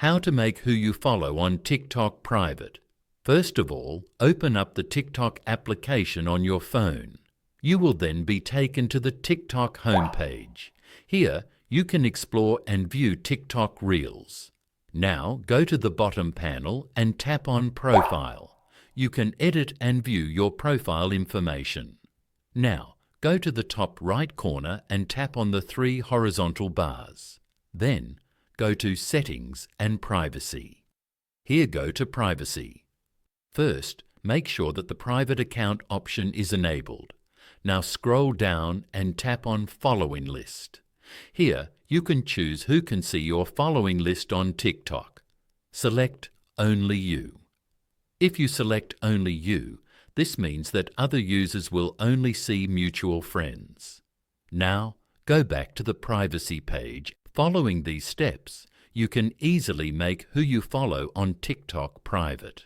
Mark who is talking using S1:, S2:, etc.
S1: How to make who you follow on TikTok private. First of all, open up the TikTok application on your phone. You will then be taken to the TikTok homepage. Here, you can explore and view TikTok Reels. Now, go to the bottom panel and tap on Profile. You can edit and view your profile information. Now, go to the top right corner and tap on the 3 horizontal bars. Then, go to Settings and Privacy. Here go to Privacy. First, make sure that the private account option is enabled. Now scroll down and tap on Following List. Here, you can choose who can see your following list on TikTok. Select Only You. If you select Only You, this means that other users will only see mutual friends. Now, go back to the Privacy page. Following these steps, you can easily make who you follow on TikTok private.